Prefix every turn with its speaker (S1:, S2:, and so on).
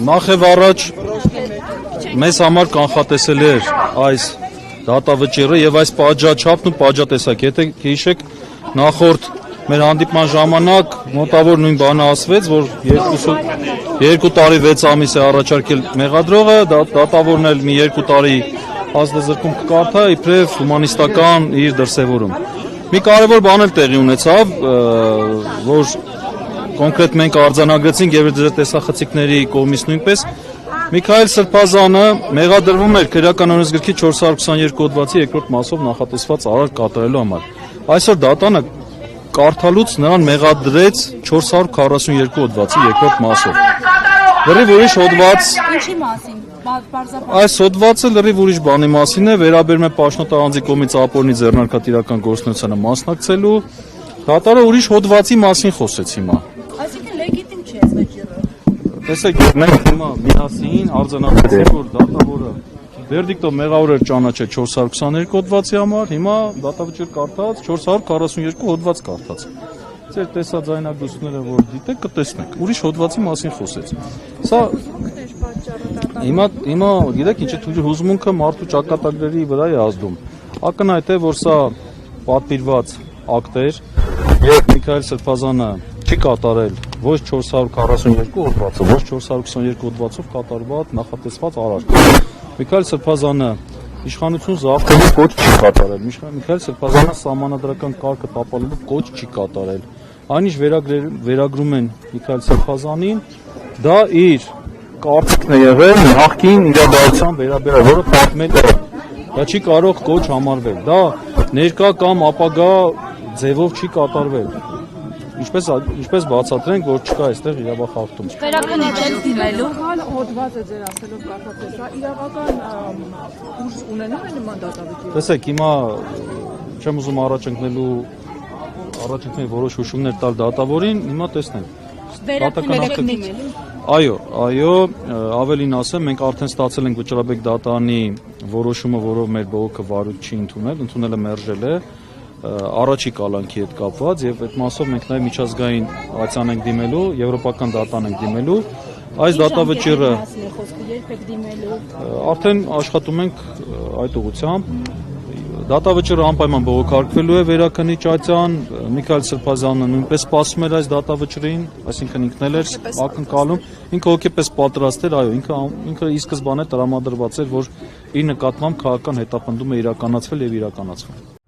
S1: նախև առաջ մեզ համար կանխատեսել էր այս դատավճիռը եւ այս պատժաչափն ու պատժատեսակը։ Եթե հիշեք, նախորդ մեր հանդիպման ժամանակ մոտավոր նույն բանը ասվեց, որ 2 տարի 6 ամիս է առաջարկել մեղադրողը, դատավորն էլ մի 2 տարի ազդազրկում կկարդա իբրև հումանիստական իր դրսևորում։ Մի կարևոր բան էլ տեղի ունեցավ, որ կոնկրետ մենք արձանագրեցինք եւ դրա տեսախցիկների կողմից նույնպես Միքայել Սրբազանը մեղադրվում էր քրեական օրենսգրքի 422 հոդվածի 2-րդ մասով նախատեսված արարք կատարելու համար։ Այսօր դատանը կարդալուց նրան մեղադրեց 442 հոդվածի 2-րդ մասով։ Լրիվ ուրիշ հոդված։
S2: Ինչի մասին։
S1: Այս հոդվածը լրիվ ուրիշ բանի մասին է, վերաբերում է պաշտոնատար անձի կողմից ապօրինի ձեռնարկատիրական գործունեությանը մասնակցելու։ Դատարանը ուրիշ հոդվածի մասին խոսեց հիմա։
S2: Այսինքն լեգիտիմ չի այս վճիռը։
S1: Տեսեք, մենք հիմա միասին արձանագրեցինք, որ դատավորը վերդիկտով մեղավոր էր ճանաչել 422 հոդվածի համար, հիմա դատավճիռ կարդաց 442 հոդված կարդաց։ Ձեր տեսաձայնագրությունները որ դիտեք, կտեսնեք։ Ուրիշ հոդվածի մասին խոսեց։ Սա հիմա գիտեք ինչ է հուզմունքը մարդու ճակատագրերի վրա է ազդում։ Ակնհայտ է, որ սա պատվիրված ակտ էր եւ Միքայել Սրբազանը չի կատարել ոչ 442 հոդվածը, ոչ 422 հոդվածով կատարված նախատեսված արարք։ Միքայել Սրբազանը իշխանություն զավթելու կոչ չի կատարել։ Միքայել Սրբազանը սահմանադրական կարգը տապալելու կոչ չի կատարել։ Այնինչ վերագրում են Միքայել Սրբազանին, դա իր կարծիքն է եղել նախկին իրադարձության վերաբերյալ, որը պատմել է։ Դա չի կարող կոչ համարվել։ Դա ներկա կամ ապագա ձևով չի կատարվել։ Ինչպես բացատրենք, որ չկա այստեղ իրավախախտում։
S2: Վերակնիչել դիմելու
S3: հոդվածը ձեր ասելով կարգապետը, իրավական ուժ ունենալ է նման դատավճիռ։
S1: Տեսեք, հիմա չեմ ուզում առաջընկնել որոշ հուշումներ տալ դատավորին, հիմա տեսնենք։ Այո, ավելին ասեմ, մենք արդեն ստացել ենք Վճռաբեկ դատարանի որոշումը, որով մեր բողոքը վարույթ չի ընդունել է մերժել է առաջի կալանքի հետ կապված եւ այդ մասով մենք նաեւ միջազգային ակցիան ենք դիմելու, եվրոպական դատան ենք դիմելու։ Այս դատավճիռը արդեն աշխատում ենք այդ ուղղությամբ։ Դատավճիռը անպայման բողոքարկվելու է վերաքննիչության, Միքայել Սրբազյանը նույնպես սպասում էր այս դատավճռին, այսինքն ինքն էլ էր ակնկալում, ինքը հոգեպես պատրաստ էր, այո, ինքը ի սկզբանե տրամադրված էր, որ իր նկատմամբ քաղաքական հետապնդում է իրականացվել եւ իրականացվում։